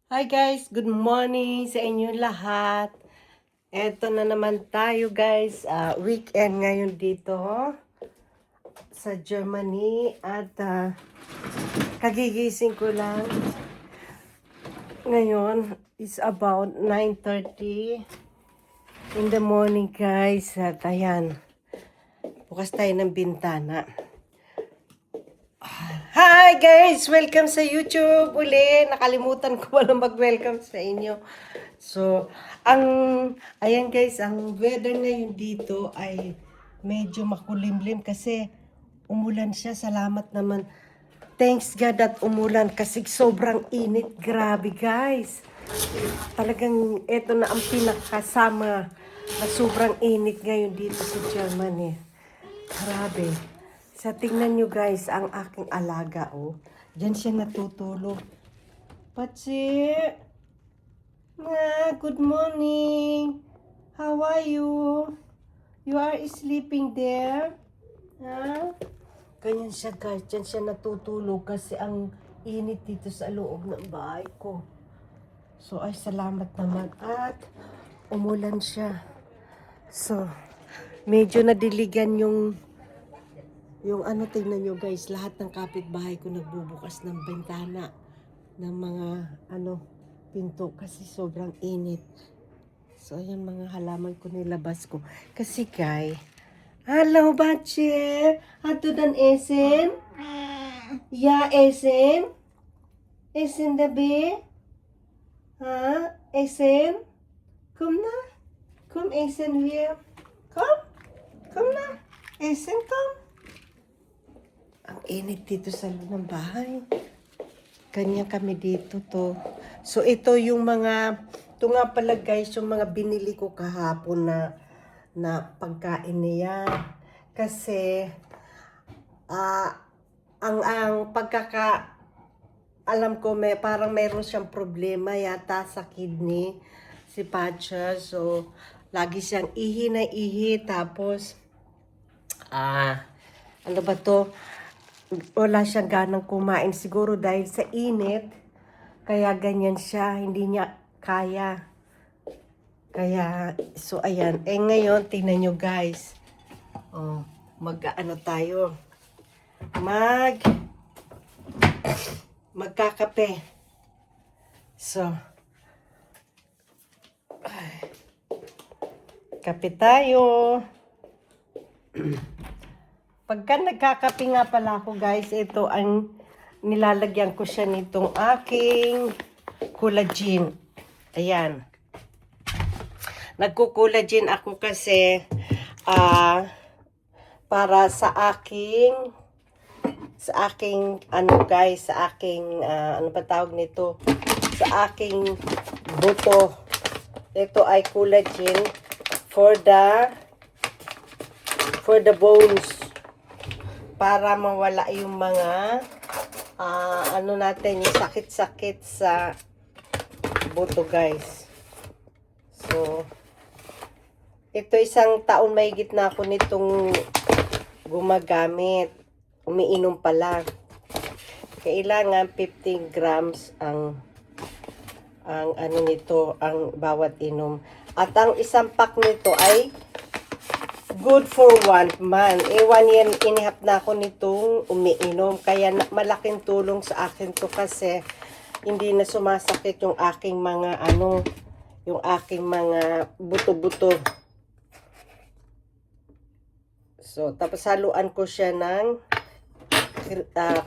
Hi guys, good morning sa inyo lahat. Eto na naman tayo guys, weekend ngayon dito sa Germany at kagigising ko lang. Ngayon is about 9:30 in the morning guys. At ayan, bukas tayo ng bintana. Hi guys! Welcome sa YouTube uli. Nakalimutan ko pala mag-welcome sa inyo. So, ayan guys, ang weather ngayon dito ay medyo makulimlim kasi umulan siya. Salamat naman. Thanks God at umulan kasi sobrang init. Grabe guys. Talagang ito na ang pinakasama na sobrang init ngayon dito sa Germany. Grabe. Sa tingnan nyo guys, ang aking alaga, oh. Diyan siya natutulog. Patsi! Good morning! How are you? You are sleeping there? Ha? Ganyan siya guys, diyan siya natutulog kasi ang init dito sa loob ng bahay ko. So ay salamat naman at umulan siya. So, medyo nadiligan yung tingnan nyo guys, lahat ng kapitbahay ko nagbubukas ng bintana ng mga pinto kasi sobrang init. So ayan mga halaman ko nilabas ko. Kasi kay, hello Bache! Ato dan Esen? Ya Esen? Esen dabi? Ha? Esen? Kom na? Kom Esen here? Kom? Kom na? Esen kom? Ang init dito sa loob ng bahay. Kanya kami dito to. So ito nga pala guys, yung mga binili ko kahapon na pagkain niya. Kasi ang alam ko parang mayroon siyang problema yata sa kidney si Pacha. So lagi siyang ihi na ihi tapos ano ba to? Wala siyang ganang kumain siguro dahil sa init. Kaya ganyan siya, hindi niya kaya. Kaya, so ayan. Ngayon, tingnan nyo guys. Oh, tayo. Magkakape. So, kape tayo. Pagka nagkakape nga pala ako guys, ito ang nilalagyan ko siya nitong aking collagen. Ayan. Nagko-collagen ako kasi para sa aking ano guys, sa aking ano pa tawag nito? Sa aking buto. Ito ay collagen for the bones. Para mawala yung mga natin, yung sakit-sakit sa buto guys. So, ito isang taon mahigit na ako nitong gumagamit. Umiinom pala. Kailangan 15 grams ang ano nito, ang bawat inom. At ang isang pack nito ay good for 1 month. 1 year inihap na ako nitong umiinom. Kaya malaking tulong sa akin to kasi hindi na sumasakit yung aking mga yung aking mga buto-buto. So, tapos haluan ko siya ng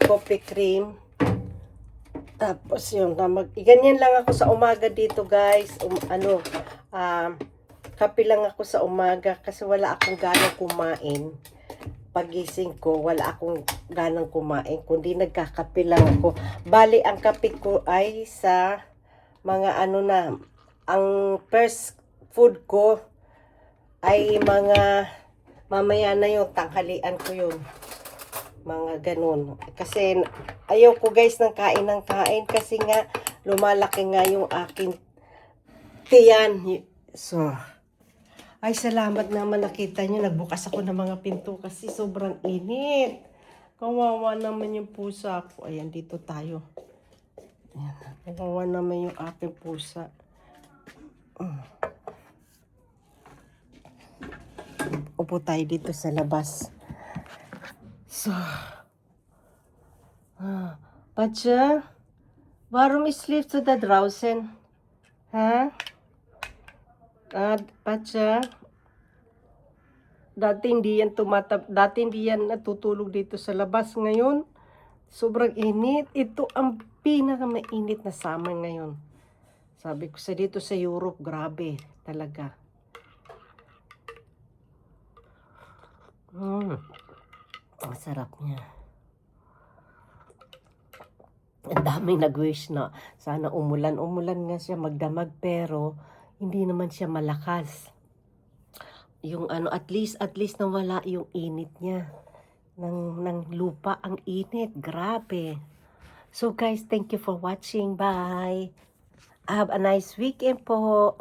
coffee cream. Tapos yun, ganyan lang ako sa umaga dito guys. Kape lang ako sa umaga kasi wala akong ganang kumain. Pagising ko, wala akong ganang kumain, kundi nagkakape lang ako. Bali, ang kape ko ay sa mga ang first food ko ay mga mamaya na yung tanghalian ko yun. Mga ganun. Kasi ayaw ko guys ng kain kasi nga lumalaki nga yung aking tiyan. So, ay, salamat naman nakita nyo. Nagbukas ako ng mga pinto kasi sobrang init. Kawawa naman yung pusa ko. Ayan, dito tayo. Ayan. Kawawa naman yung aking pusa. Upo tayo dito sa labas. So, Pacha, warum schläfst du da draußen? Ha? Pacha, dati hindi yan natutulog dito sa labas. Ngayon, sobrang init. Ito ang pinakamainit na summer ngayon. Sabi ko sa dito sa Europe, grabe talaga. Ang sarap niya. Ang daming nag-wish na sana umulan nga siya magdamag, pero hindi naman siya malakas. Yung at least nawala yung init niya ng lupa. Ang init, grabe. So guys, thank you for watching. Bye. Have a nice weekend po.